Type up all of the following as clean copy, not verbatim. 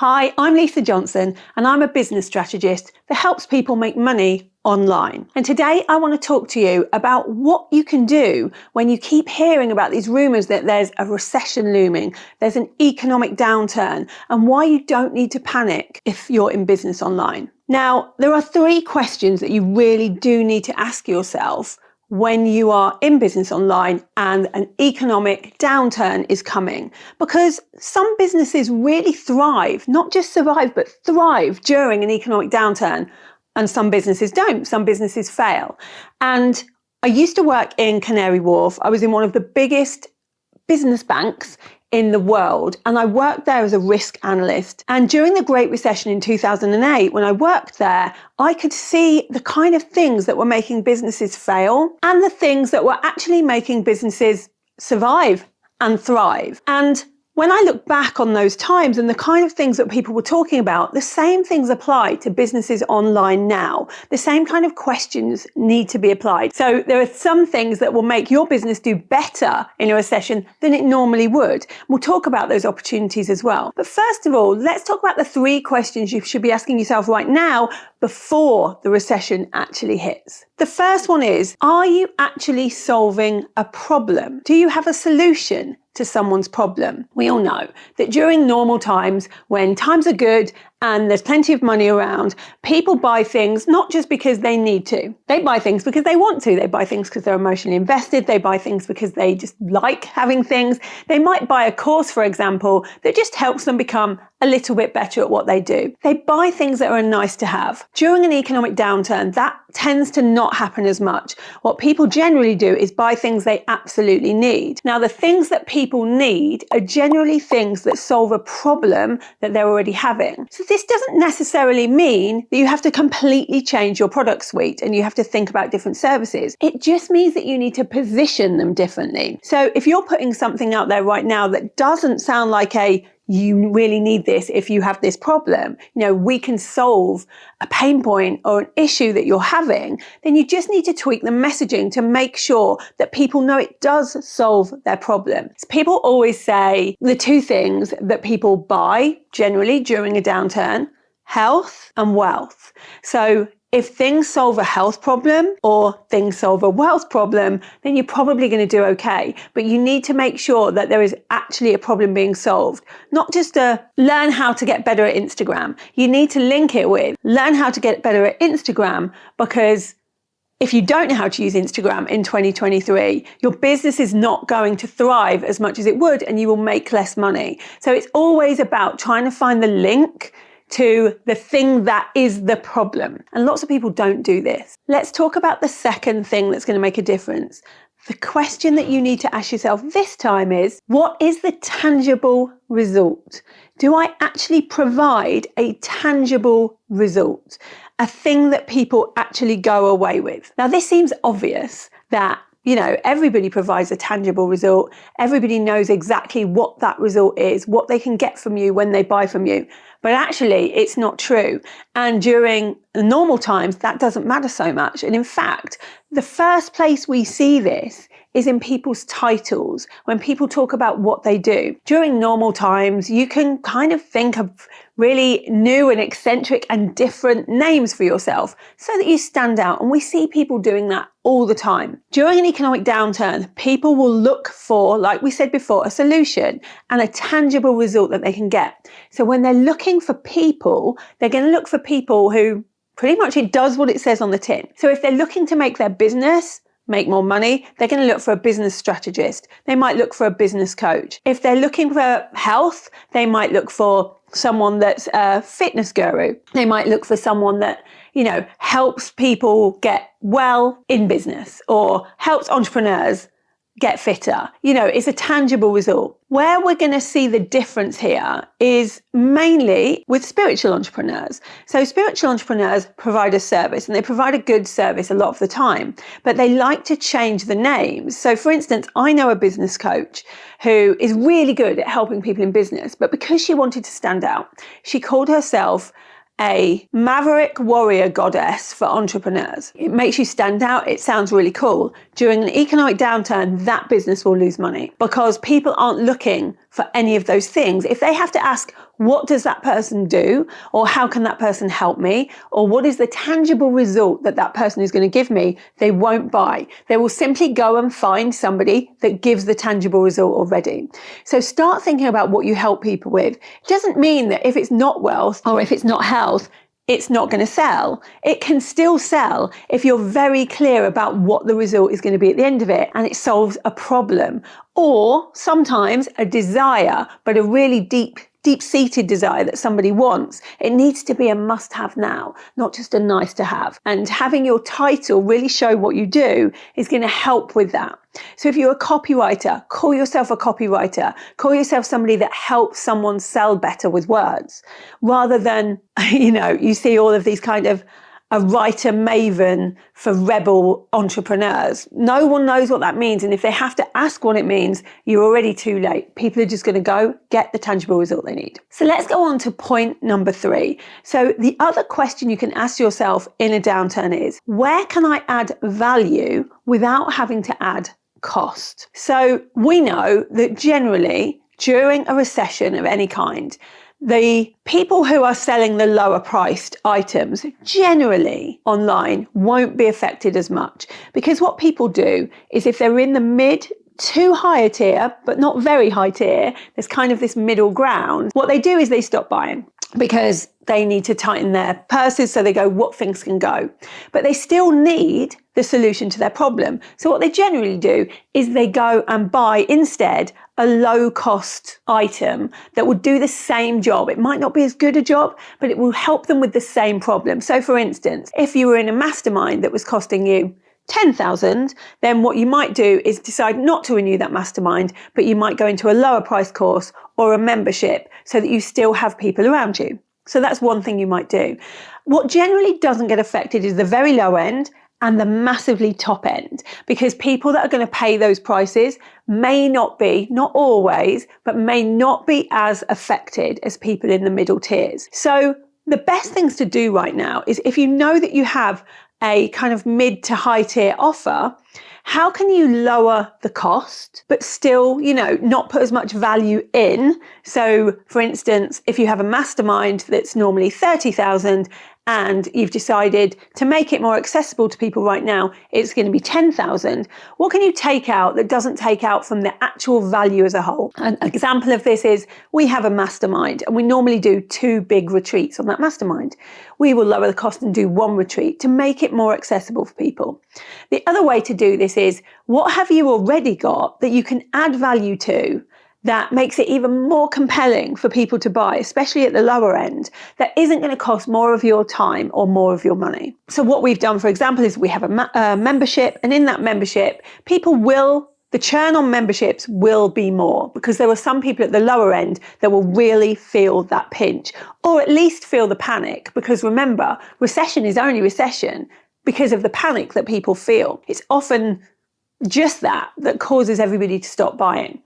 Hi, I'm Lisa Johnson and I'm a business strategist that helps people make money online. And today I want to talk to you about what you can do when you keep hearing about these rumors that there's a recession looming, there's an economic downturn, and why you don't need to panic if you're in business online. Now, there are 3 questions that you really do need to ask yourself when you are in business online and an economic downturn is coming, because some businesses really thrive, not just survive, but thrive during an economic downturn. And some businesses don't, some businesses fail. And I used to work in Canary Wharf. I was in one of the biggest business banks in the world, and I worked there as a risk analyst. And during the Great Recession in 2008, when I worked there, I could see the kind of things that were making businesses fail and the things that were actually making businesses survive and thrive. And when I look back on those times and the kind of things that people were talking about, the same things apply to businesses online now. The same kind of questions need to be applied. So there are some things that will make your business do better in a recession than it normally would. We'll talk about those opportunities as well. But first of all, let's talk about the 3 questions you should be asking yourself right now before the recession actually hits. The first one is, are you actually solving a problem? Do you have a solution to someone's problem? We all know that during normal times, when times are good and there's plenty of money around, people buy things not just because they need to. They buy things because they want to. They buy things because they're emotionally invested. They buy things because they just like having things. They might buy a course, for example, that just helps them become a little bit better at what they do. They buy things that are nice to have. During an economic downturn, that tends to not happen as much. What people generally do is buy things they absolutely need. Now, the things that people need are generally things that solve a problem that they're already having. So this doesn't necessarily mean that you have to completely change your product suite and you have to think about different services. It just means that you need to position them differently. So if you're putting something out there right now that doesn't sound like you really need this if you have this problem, we can solve a pain point or an issue that you're having, then you just need to tweak the messaging to make sure that people know it does solve their problem. So people always say the 2 things that people buy generally during a downturn: health and wealth. So if things solve a health problem or things solve a wealth problem, then you're probably going to do okay. But you need to make sure that there is actually a problem being solved, not just to learn how to get better at Instagram. You need to link it with learn how to get better at Instagram, because if you don't know how to use Instagram in 2023, your business is not going to thrive as much as it would, and you will make less money. So it's always about trying to find the link to the thing that is the problem. And lots of people don't do this. Let's talk about the second thing that's going to make a difference. The question that you need to ask yourself this time is, what is the tangible result? Do I actually provide a tangible result? A thing that people actually go away with? Now, this seems obvious that everybody provides a tangible result. Everybody knows exactly what that result is, what they can get from you when they buy from you. But actually, it's not true. And during normal times, that doesn't matter so much. And in fact, the first place we see this is in people's titles, when people talk about what they do. During normal times, you can kind of think of really new and eccentric and different names for yourself so that you stand out. And we see people doing that all the time. During an economic downturn, people will look for, like we said before, a solution and a tangible result that they can get. So when they're looking for people, they're going to look for people who pretty much it does what it says on the tin. So if they're looking to make their business make more money, they're going to look for a business strategist. They might look for a business coach. If they're looking for health, they might look for someone that's a fitness guru. They might look for someone that, helps people get well in business or helps entrepreneurs get fitter. It's a tangible result. Where we're going to see the difference here is mainly with spiritual entrepreneurs. So spiritual entrepreneurs provide a service, and they provide a good service a lot of the time, but they like to change the names. So for instance, I know a business coach who is really good at helping people in business, but because she wanted to stand out, she called herself a maverick warrior goddess for entrepreneurs. It makes you stand out. It sounds really cool. During an economic downturn, that business will lose money because people aren't looking for any of those things. If they have to ask, what does that person do? Or how can that person help me? Or what is the tangible result that that person is going to give me? They won't buy. They will simply go and find somebody that gives the tangible result already. So start thinking about what you help people with. It doesn't mean that if it's not wealth or if it's not health, it's not going to sell. It can still sell if you're very clear about what the result is going to be at the end of it and it solves a problem or sometimes a desire, but a really deep-seated desire that somebody wants. It needs to be a must-have now, not just a nice to have. And having your title really show what you do is going to help with that. So if you're a copywriter, call yourself a copywriter. Call yourself somebody that helps someone sell better with words, rather than, you see all of these kind of a writer maven for rebel entrepreneurs. No one knows what that means. And if they have to ask what it means, you're already too late. People are just going to go get the tangible result they need. So let's go on to point number 3. So the other question you can ask yourself in a downturn is, where can I add value without having to add cost? So we know that generally during a recession of any kind, the people who are selling the lower priced items generally online won't be affected as much, because what people do is if they're in the mid to higher tier, but not very high tier, there's kind of this middle ground. What they do is they stop buying because they need to tighten their purses. So they go, what things can go? But they still need the solution to their problem. So what they generally do is they go and buy instead a low cost item that will do the same job. It might not be as good a job, but it will help them with the same problem. So for instance, if you were in a mastermind that was costing you 10,000, then what you might do is decide not to renew that mastermind, but you might go into a lower price course or a membership so that you still have people around you. So that's one thing you might do. What generally doesn't get affected is the very low end and the massively top end, because people that are going to pay those prices may not be, not always, but may not be as affected as people in the middle tiers. So the best things to do right now is, if you know that you have a kind of mid to high tier offer, how can you lower the cost, but still, not put as much value in? So for instance, if you have a mastermind that's normally 30,000 and you've decided to make it more accessible to people right now, it's going to be 10,000. What can you take out that doesn't take out from the actual value as a whole? An example of this is, we have a mastermind and we normally do 2 big retreats on that mastermind. We will lower the cost and do 1 retreat to make it more accessible for people. The other way to do this is, what have you already got that you can add value to that makes it even more compelling for people to buy, especially at the lower end, that isn't going to cost more of your time or more of your money? So what we've done, for example, is we have a membership, and in that membership, the churn on memberships will be more, because there are some people at the lower end that will really feel that pinch, or at least feel the panic, because remember, recession is only recession because of the panic that people feel. It's often just that causes everybody to stop buying.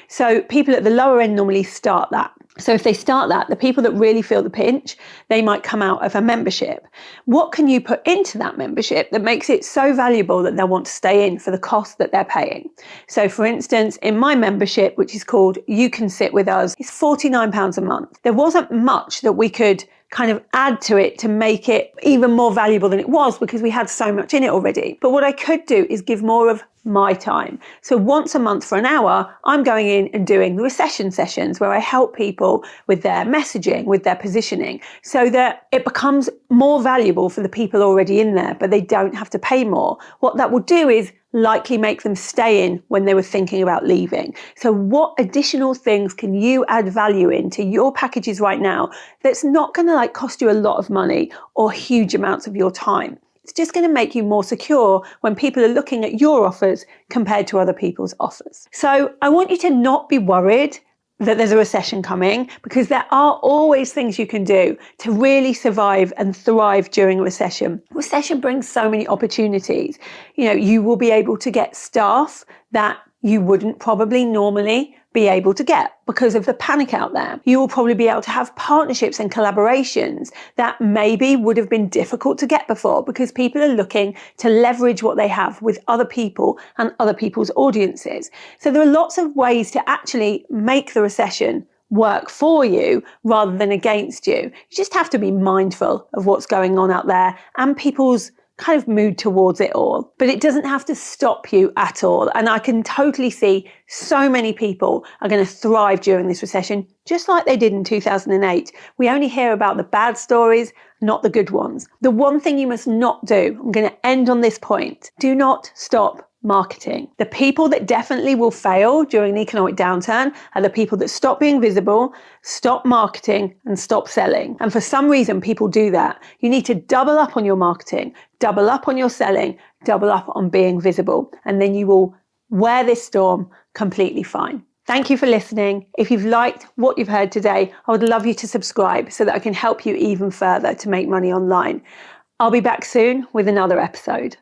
So people at the lower end normally start that. So if they start that, the people that really feel the pinch, they might come out of a membership. What can you put into that membership that makes it so valuable that they'll want to stay in for the cost that they're paying? So for instance, in my membership, which is called You Can Sit With Us, it's £49 a month. There wasn't much that we could kind of add to it to make it even more valuable than it was, because we had so much in it already. But what I could do is give more of my time. So once a month for an hour, I'm going in and doing the recession sessions where I help people with their messaging, with their positioning, so that it becomes more valuable for the people already in there, but they don't have to pay more. What that will do is likely make them stay in when they were thinking about leaving. So what additional things can you add value into your packages right now that's not going to cost you a lot of money or huge amounts of your time? It's just going to make you more secure when people are looking at your offers compared to other people's offers. So I want you to not be worried that there's a recession coming, because there are always things you can do to really survive and thrive during a recession. Recession brings so many opportunities. You will be able to get staff that you wouldn't probably normally be able to get because of the panic out there. You will probably be able to have partnerships and collaborations that maybe would have been difficult to get before because people are looking to leverage what they have with other people and other people's audiences. So there are lots of ways to actually make the recession work for you rather than against you. You just have to be mindful of what's going on out there and people's kind of mood towards it all. But it doesn't have to stop you at all. And I can totally see so many people are going to thrive during this recession, just like they did in 2008. We only hear about the bad stories, not the good ones. The one thing you must not do, I'm going to end on this point, do not stop marketing. The people that definitely will fail during an economic downturn are the people that stop being visible, stop marketing, and stop selling. And for some reason, people do that. You need to double up on your marketing, double up on your selling, double up on being visible, and then you will wear this storm completely fine. Thank you for listening. If you've liked what you've heard today, I would love you to subscribe so that I can help you even further to make money online. I'll be back soon with another episode.